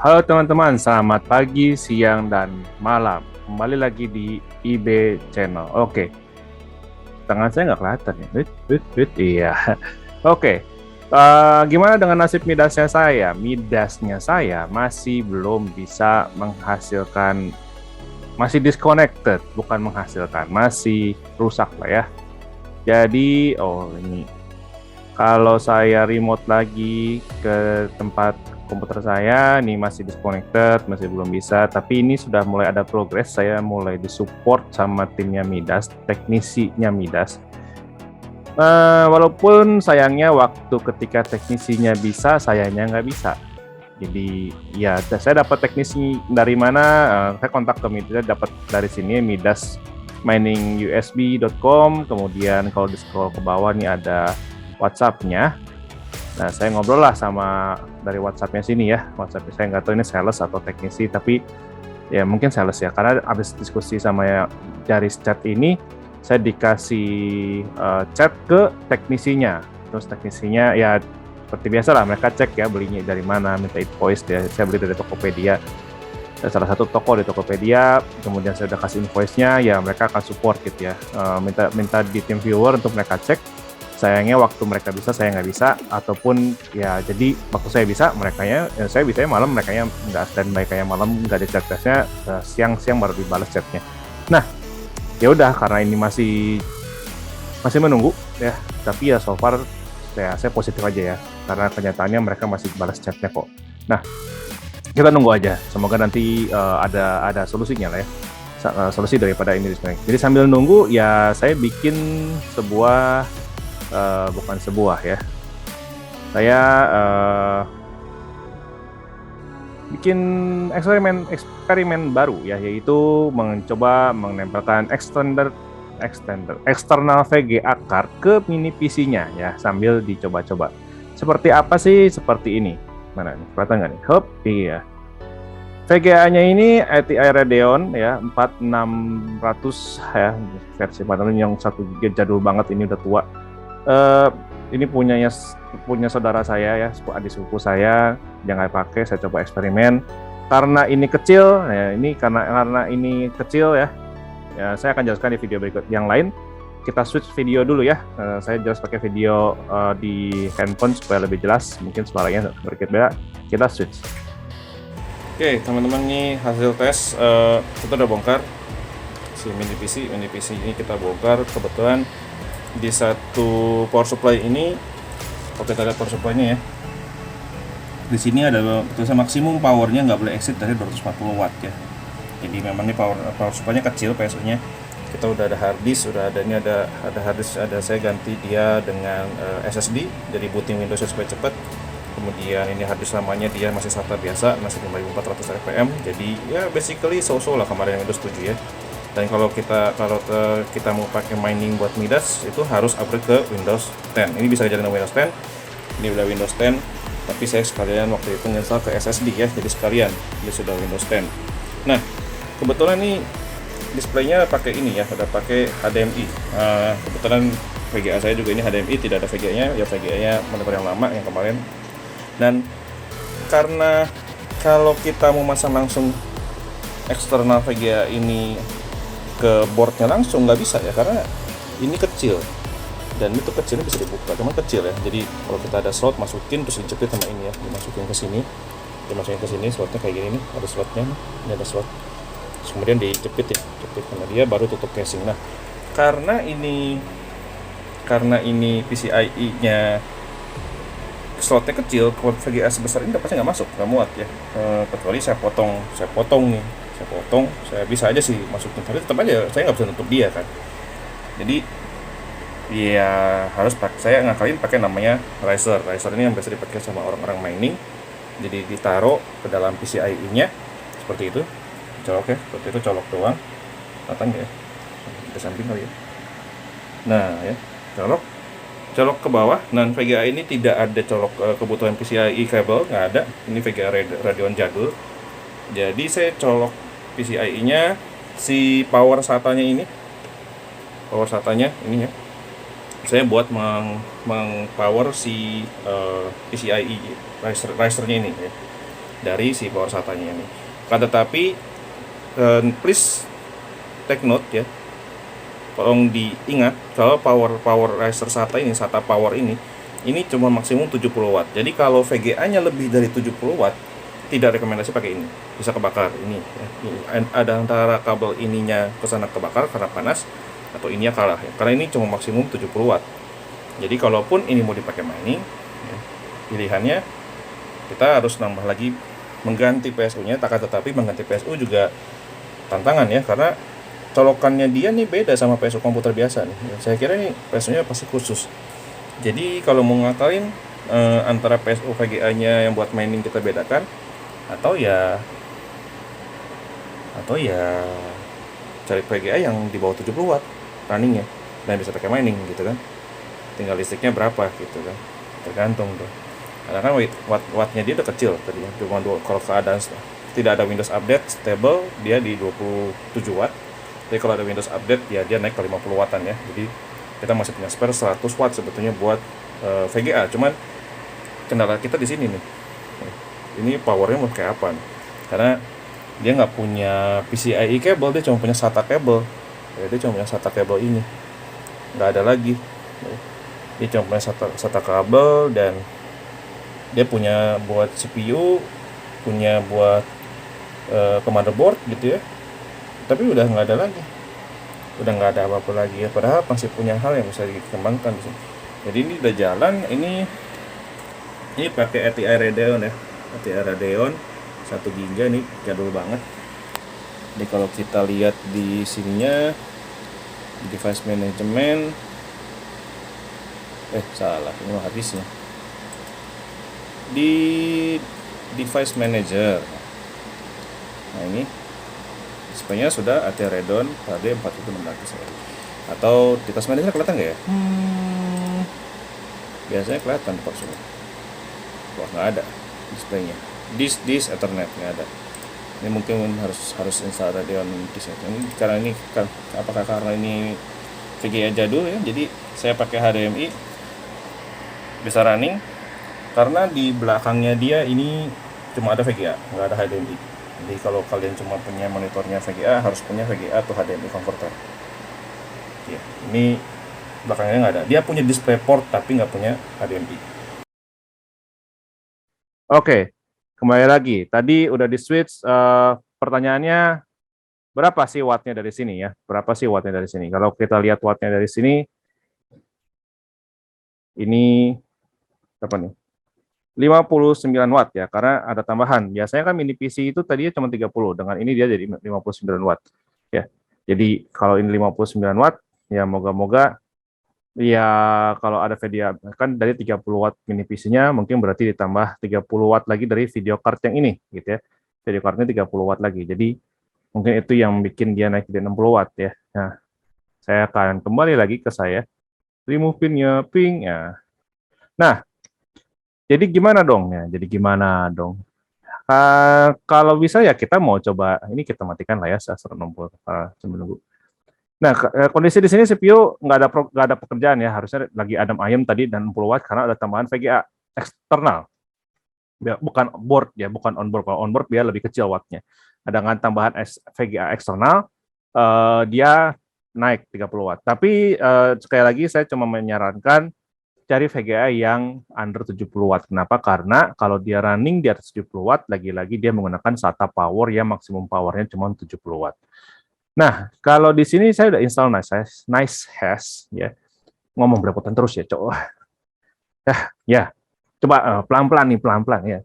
Halo teman-teman, selamat pagi, siang, dan malam. Kembali lagi di IB Channel. Oke, tangan saya nggak kelihatan ya. Iya. Oke, gimana dengan nasib midasnya saya? Midasnya saya masih belum bisa menghasilkan, masih disconnected, bukan menghasilkan, masih rusak lah ya. Jadi, ini kalau saya remote lagi ke tempat komputer saya, nih masih disconnected, masih belum bisa. Tapi ini sudah mulai ada progress. Saya mulai disupport sama timnya Midas, teknisinya Midas. Walaupun sayangnya waktu ketika teknisinya bisa, sayangnya nggak bisa. Jadi ya saya dapat teknisi dari mana? Saya kontak ke Midas, dapat dari sini Midas miningusb.com. Kemudian kalau di scroll ke bawah nih ada WhatsApp-nya. Nah, saya ngobrol lah sama dari WhatsApp-nya sini ya. WhatsApp saya nggak tahu ini sales atau teknisi, tapi ya mungkin sales ya. Karena habis diskusi sama ya dari chat ini, saya dikasih chat ke teknisinya. Terus teknisinya ya seperti biasa lah, mereka cek ya belinya dari mana, minta invoice ya. Saya beli dari Tokopedia. Salah satu toko di Tokopedia, kemudian saya udah kasih invoice-nya, ya mereka akan support gitu ya. Minta di tim viewer untuk mereka cek. Sayangnya waktu mereka bisa saya nggak bisa, ataupun ya jadi waktu saya bisa mereka ya saya bisa malam, mereka nggak standby kayak malam, nggak ada chat-chatnya, siang-siang baru dibalas chatnya. Nah ya udah, karena ini masih menunggu ya, tapi ya so far saya positif aja ya, karena kenyataannya mereka masih balas chatnya kok. Nah kita nunggu aja, semoga nanti ada solusinya lah ya, solusi daripada ini. Jadi sambil nunggu ya saya bikin sebuah bukan sebuah ya. Saya bikin eksperimen baru ya, yaitu mencoba menempelkan external VGA card ke mini PC-nya ya, sambil dicoba-coba. Seperti apa sih? Seperti ini. Mana nih? Kelihatan nggak nih? Hop, iya. VGA-nya ini ATI Radeon ya 4600 ya, versi 4600 yang 1 GB, jadul banget, ini udah tua. Ini punya saudara saya ya, adik sepupu saya, jangan pakai. Saya coba eksperimen karena ini kecil ya, karena ini kecil ya, saya akan jelaskan di video berikut yang lain. Kita switch video dulu ya. Saya jelas pakai video di handphone supaya lebih jelas, mungkin suaranya sedikit beda. Kita switch. Oke teman-teman, nih hasil tes kita udah bongkar si mini PC ini, kita bongkar. Kebetulan di satu power supply ini, kalau kita lihat power supply-nya ya, di sini ada tulisan maksimum powernya nggak boleh exceed dari 240 watt ya. Jadi memang ini power supply-nya kecil, PSU-nya. Kita udah ada hard disk, udah ada ini, ada hard disk, saya ganti dia dengan SSD, jadi booting Windows supaya cepat. Kemudian ini hard disk lamanya dia masih SATA biasa, masih 5400 rpm. Jadi ya basically so-so lah kemarin yang Windows 7 ya. Dan kalau kita mau pakai mining buat Midas, itu harus upgrade ke Windows 10. Ini bisa jadi Windows 10. Ini udah Windows 10, tapi saya sekalian waktu itu install ke SSD ya, jadi sekalian dia sudah Windows 10. Nah, kebetulan nih displaynya pakai ini ya, ada pakai HDMI. Kebetulan VGA saya juga ini HDMI, tidak ada VGA-nya, ya VGA-nya monitor yang lama yang kemarin. Dan karena kalau kita mau masang langsung eksternal VGA ini ke boardnya langsung nggak bisa ya, karena ini kecil dan itu kecilnya bisa dibuka, cuman kecil ya. Jadi kalau kita ada slot, masukin terus dijepit sama ini ya, dimasukin ke sini, slotnya kayak gini nih, ada slotnya nih, ini ada slot, terus kemudian dijepit sama dia, baru tutup casing. Nah karena ini PCIe-nya slotnya kecil, kalau VGA sebesar ini pasti nggak masuk, nggak muat ya, kecuali saya potong, saya bisa aja sih masukin, tapi tetap aja saya nggak bisa nutup dia kan. Jadi ya harus saya ngakalin pakai namanya riser ini yang biasa dipakai sama orang-orang mining. Jadi ditaruh ke dalam PCIe-nya seperti itu, colok ya, seperti itu, colok doang, datang ya, di samping kali ya. Nah ya, colok ke bawah. Dan VGA ini tidak ada colok kebutuhan PCIe kabel, nggak ada. Ini VGA Radeon jadul. Jadi saya colok PCIe-nya, si power SATA-nya ini ya, saya buat mengpower si PCIe riser-nya ini ya. dari si power SATA-nya ini. Kan tetapi please take note ya, tolong diingat kalau power riser SATA ini, SATA power ini cuma maksimum 70 watt. Jadi kalau VGA-nya lebih dari 70 watt, tidak rekomendasi pakai ini, bisa kebakar ini ya. Ada antara kabel ininya ke sana kebakar karena panas, atau ininya kalah ya, karena ini cuma maksimum 70 watt. Jadi kalaupun ini mau dipakai mining ya, pilihannya kita harus nambah lagi mengganti PSU-nya. Tetapi mengganti PSU juga tantangan ya, karena colokannya dia nih beda sama PSU komputer biasa nih. Saya kira ini PSU-nya pasti khusus. Jadi kalau mau ngakalin antara PSU VGA-nya yang buat mining kita bedakan, atau ya cari VGA yang di bawah 70 watt runningnya dan bisa pakai mining gitu kan. Tinggal listriknya berapa gitu kan, tergantung tuh. Karena kan wattnya dia udah kecil tadi ya, cuma kalau keadaan tidak ada Windows update stable dia di 27 watt. Jadi kalau ada Windows update ya dia naik ke 50 wattan ya. Jadi kita masih punya spare 100 watt sebetulnya buat VGA. Cuman kendala kita di sini nih. Ini powernya mau kayak apa nih? Karena dia nggak punya PCIe cable, dia cuma punya SATA cable. Ya, dia cuma punya SATA cable ini. Nggak ada lagi. Dia cuma punya SATA kabel, dan dia punya buat CPU, punya buat ke motherboard gitu ya. Tapi udah nggak ada lagi. Udah nggak ada apa-apa lagi ya. Padahal masih punya hal yang bisa dikembangkan di sini. Jadi ini udah jalan. Ini pakai ATI Radeon ya. ATI Radeon 1 GB nih, jadul banget. Jadi kalau kita lihat di sininya, device management, salah, ini habisnya. Di device manager, nah ini display-nya sudah ATI Radeon HD 4600 ya. Atau device manager kelihatan nggak ya? Biasanya kelihatan di porsinya. Wah, nggak ada displaynya. This Ethernet nggak ada. Ini mungkin harus install Radeon disk. Ini apakah karena ini VGA jadul ya, jadi saya pakai HDMI bisa running, karena di belakangnya dia ini cuma ada VGA, nggak ada HDMI. Jadi kalau kalian cuma punya monitornya VGA, harus punya VGA atau HDMI converter ya. Ini belakangnya nggak ada. Dia punya DisplayPort tapi nggak punya HDMI. Oke, kembali lagi. Tadi udah di switch. Pertanyaannya, berapa sih wattnya dari sini ya? Berapa sih wattnya dari sini? Kalau kita lihat wattnya dari sini, ini apa nih? 59 watt ya, karena ada tambahan. Biasanya kan mini PC itu tadinya cuma 30, dengan ini dia jadi 59 watt ya. Jadi kalau ini 59 watt, ya moga-moga ya, kalau ada video kan dari 30 watt mini PC-nya, mungkin berarti ditambah 30 watt lagi dari video card yang ini gitu ya. Video card-nya 30 watt lagi. Jadi mungkin itu yang bikin dia naik di 60 watt ya. Nah, saya akan kembali lagi ke saya. Remove pin-nya, ping ya. Nah, jadi gimana dong ya? Jadi gimana dong? Kalau bisa ya kita mau coba, ini kita matikan lah ya 160 sambil nunggu. Nah, kondisi di sini CPU nggak ada pekerjaan ya, harusnya lagi adem ayem tadi dan 60 watt karena ada tambahan VGA eksternal. Bukan board ya, bukan onboard. Kalau onboard dia lebih kecil wattnya. Dengan tambahan VGA eksternal, dia naik 30 watt. Tapi sekali lagi saya cuma menyarankan cari VGA yang under 70 watt. Kenapa? Karena kalau dia running di atas 70 watt, lagi-lagi dia menggunakan SATA power yang maksimum powernya cuma 70 watt. Nah, kalau di sini saya udah install NiceHash ya. Ngomong berepotan terus ya, cowok. Ya. Coba pelan-pelan nih, pelan-pelan ya.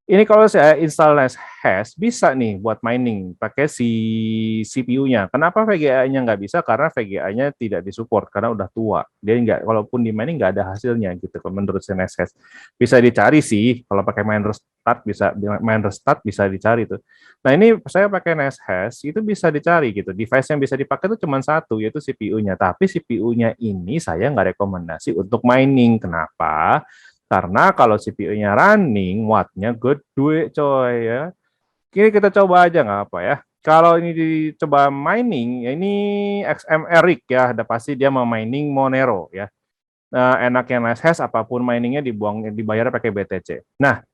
Ini kalau saya install NiceHash, bisa nih buat mining pakai si CPU-nya. Kenapa VGA-nya nggak bisa? Karena VGA-nya tidak disupport, karena udah tua. Dia nggak, walaupun di mining nggak ada hasilnya gitu. Kalau menurut saya NiceHash bisa dicari sih, kalau pakai main restart bisa dicari tuh. Nah ini saya pakai NiceHash, itu bisa dicari gitu. Device yang bisa dipakai itu cuma satu, yaitu CPU-nya. Tapi CPU-nya ini saya nggak rekomendasi untuk mining. Kenapa? Karena kalau CPU-nya running, wattnya gede coy ya. Kini kita coba aja nggak apa ya. Kalau ini dicoba mining, ya ini XMR rig ya, ada pasti dia mau mining Monero ya. Nah, enaknya NiceHash apapun miningnya dibayar pakai BTC. Nah,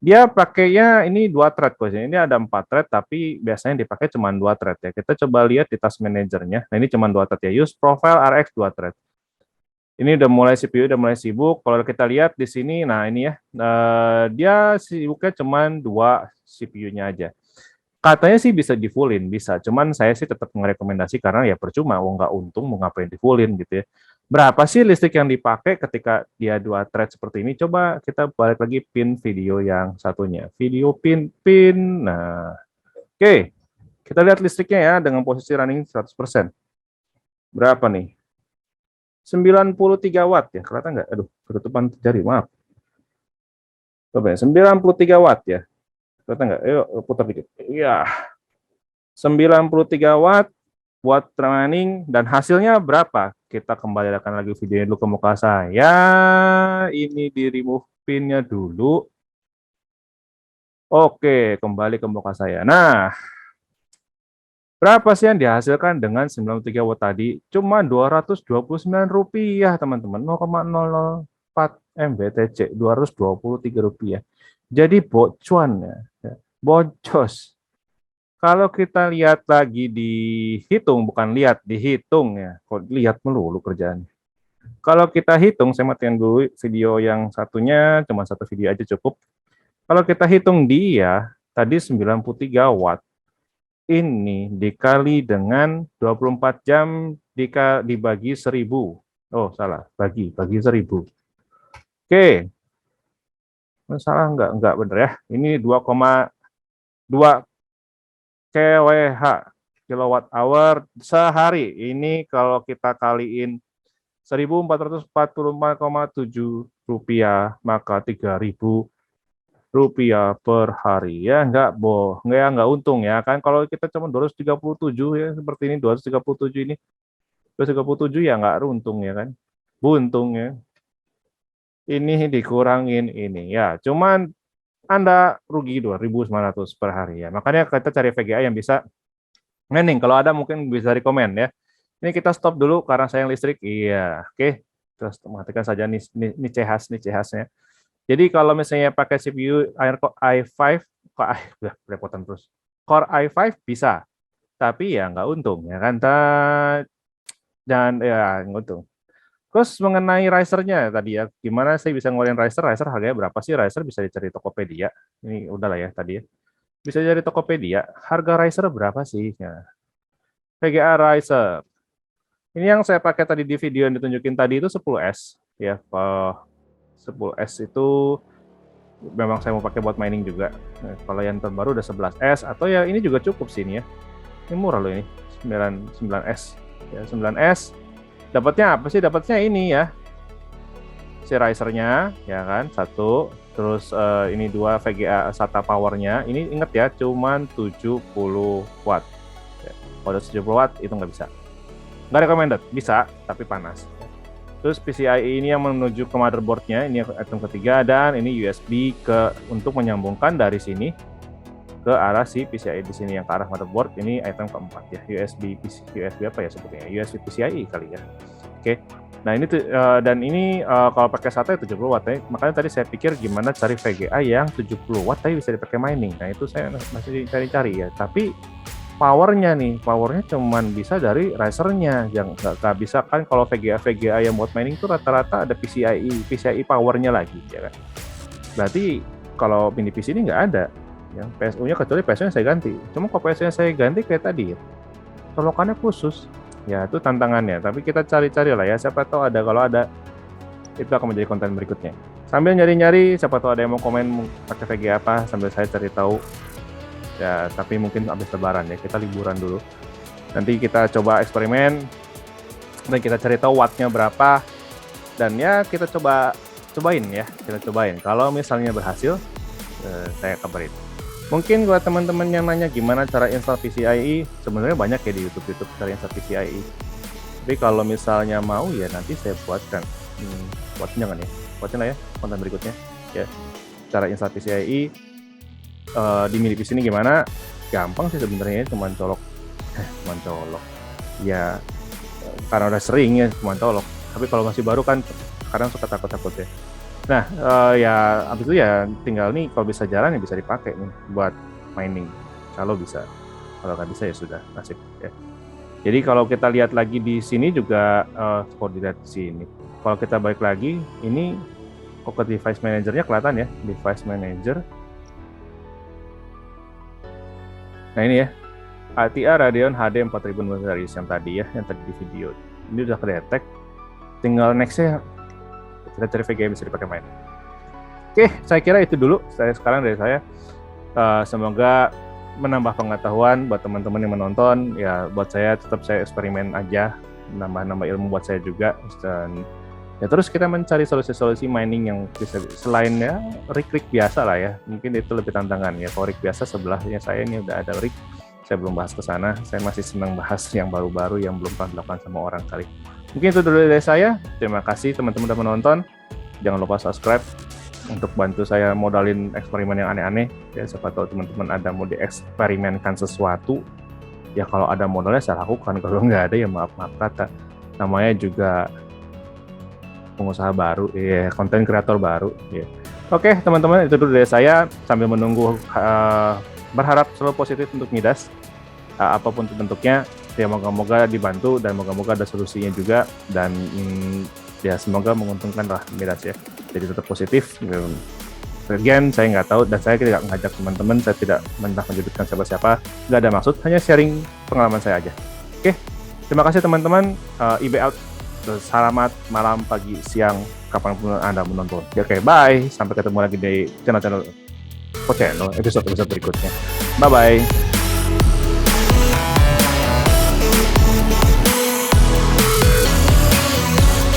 Dia pakainya ini 2 thread guys. Ini ada 4 thread tapi biasanya dipakai cuma 2 thread ya. Kita coba lihat di task manajernya. Nah, ini cuma 2 thread ya. Use profile RX 2 thread. Ini udah mulai CPU udah mulai sibuk. Kalau kita lihat di sini, nah ini ya, dia sibuknya cuma 2 CPU-nya aja. Katanya sih bisa di fullin, bisa. Cuman saya sih tetap merekomendasi karena ya percuma, nggak untung mau ngapain di fullin gitu ya. Berapa sih listrik yang dipakai ketika dia 2 thread seperti ini? Coba kita balik lagi pin video yang satunya. Video pin. Nah, oke. Kita lihat listriknya ya dengan posisi running 100%. Berapa nih? 93 watt ya, kelihatan nggak? Aduh, ketutupan jari, maaf. Coba ya, 93 watt ya. Kelihatan nggak? Ayo, putar dikit. Iya, 93 watt buat running, dan hasilnya berapa? Kita kembalikan lagi videonya dulu ke muka saya. Ini di remove pinnya dulu. Oke, kembali ke muka saya. Nah, berapa sih yang dihasilkan dengan 93 watt tadi? Cuma Rp229, teman-teman. 0,004 MBTC, Rp223. Jadi bocuan ya. Bocos. Kalau kita lihat lagi dihitung, bukan lihat, dihitung ya. Kok lihat melulu kerjaannya. Kalau kita hitung, saya matiin dulu video yang satunya, cuma satu video aja cukup. Kalau kita hitung dia, tadi 93 watt. Ini dikali dengan 24 jam dibagi 1000. Oh, salah. Bagi 1000. Oke. Salah enggak benar ya. Ini 2,2 kWh kilowatt hour sehari. Ini kalau kita kaliin 1.444,7 rupiah, maka 3.000 rupiah per hari ya, enggak untung ya kan. Kalau kita cuma 237 ya seperti ini, 237 ini 237 ya enggak untung ya kan, buntung ya. Ini dikurangin ini ya, cuman Anda rugi 2.900 per hari ya. Makanya kita cari VGA yang bisa mining. Kalau ada mungkin bisa rekomen ya. Ini kita stop dulu karena sayang listrik. Iya, oke. Terus matikan saja nih CH-nya. Jadi kalau misalnya pakai CPU i5, udah repotan terus. Core i5 bisa, tapi ya nggak untung ya kan. Dan ya nggak untung. Terus mengenai risernya tadi ya, gimana saya bisa ngeluarin riser? Riser harganya berapa sih? Riser bisa dicari Tokopedia. Ini udahlah ya tadi ya. Bisa dari Tokopedia. Harga riser berapa sih? Ya. VGA riser. Ini yang saya pakai tadi di video yang ditunjukin tadi itu 10S ya. 10S itu memang saya mau pakai buat mining juga. Nah, kalau yang terbaru udah 11S atau ya ini juga cukup sih ini ya. Ini murah loh ini. 9S. Ya, 9S. Dapatnya apa sih? Dapatnya ini ya. Si risernya ya kan, satu. Terus ini 2 VGA SATA powernya. Ini ingat ya, cuman 70 watt. Ya, kalau 70 watt itu nggak bisa. Nggak recommended, bisa tapi panas. Terus PCIe ini yang menuju ke motherboardnya, ini item ketiga, dan ini USB untuk menyambungkan dari sini ke arah si PCIe di sini yang ke arah motherboard. Ini item keempat ya, USB apa ya sebutnya? USB PCIe kali ya. Oke. Nah ini dan ini kalau pakai SATA 70 watt ya. Makanya tadi saya pikir gimana cari VGA yang 70 watt tapi bisa dipakai mining. Nah itu saya masih cari-cari ya. Tapi powernya cuman bisa dari risernya, yang nggak bisa kan. Kalau VGA yang buat mining itu rata-rata ada PCIe powernya lagi ya kan. Berarti kalau mini PC ini nggak ada yang PSU-nya, kecuali PSU-nya saya ganti. Cuma kalau PSU-nya saya ganti kayak tadi ya, colokannya khusus ya, itu tantangannya. Tapi kita cari-cari lah ya, siapa tahu ada. Kalau ada itu akan menjadi konten berikutnya. Sambil nyari-nyari, siapa tahu ada yang mau komen pakai VGA apa, sambil saya cari tahu. Ya, tapi mungkin habis lebaran ya, kita liburan dulu. Nanti kita coba eksperimen dan kita cari tahu wattnya berapa, dan ya kita cobain ya, kalau misalnya berhasil saya kabarin. Mungkin buat teman-teman yang nanya gimana cara install PCIe, sebenarnya banyak ya di YouTube cara install PCIe. Tapi kalau misalnya mau ya nanti saya buatkan buatnya lah ya konten berikutnya ya, cara install PCIe di mini PC ini gimana. Gampang sih sebenarnya, cuman colok ya, karena udah sering ya cuman colok. Tapi kalau masih baru kan kadang suka takut ya. Nah, ya abis itu ya tinggal nih kalau bisa jalan ya bisa dipakai nih buat mining. Kalau bisa, kalau nggak bisa ya sudah nasib ya. Jadi kalau kita lihat lagi di sini juga, kalau dilihat di sini, kalau kita balik lagi, ini kok ke device manajernya kelihatan ya, device manager. Nah ini ya, ATI Radeon HD 4000 series yang tadi ya, yang tadi di video. Ini udah kedetek, tinggal nextnya kita cari VGA bisa dipakai main. Oke, saya kira itu dulu sekarang dari saya. Semoga menambah pengetahuan buat teman-teman yang menonton. Ya, buat saya tetap saya eksperimen aja, nambah-nambah ilmu buat saya juga. Dan ya terus kita mencari solusi-solusi mining yang bisa selain ya rig biasa lah ya. Mungkin itu lebih tantangan ya. Kalau rig biasa sebelahnya saya ini udah ada rig. Saya belum bahas ke sana. Saya masih senang bahas yang baru-baru yang belum pernah dilakukan sama orang kali. Mungkin itu dulu dari saya. Terima kasih teman-teman udah menonton. Jangan lupa subscribe untuk bantu saya modalin eksperimen yang aneh-aneh ya. Siapa tahu teman-teman ada mau dieksperimenkan sesuatu ya, kalau ada modalnya saya lakukan, kalau nggak ada ya maaf kata. Namanya juga pengusaha baru ya, konten kreator baru ya. Oke teman-teman, itu dulu dari saya, sambil menunggu, berharap selalu positif untuk Midas, apapun bentuknya ya. Moga-moga dibantu dan moga-moga ada solusinya juga, dan ya semoga menguntungkan lah Midas ya. Jadi tetap positif. Again, saya nggak tahu dan saya tidak mengajak teman-teman, saya tidak menjudutkan siapa-siapa, nggak ada maksud, hanya sharing pengalaman saya aja. Oke, terima kasih teman-teman. IB out. Selamat malam, pagi, siang, kapanpun Anda menonton. Oke, bye. Sampai ketemu lagi di channel episode berikutnya. Bye-bye.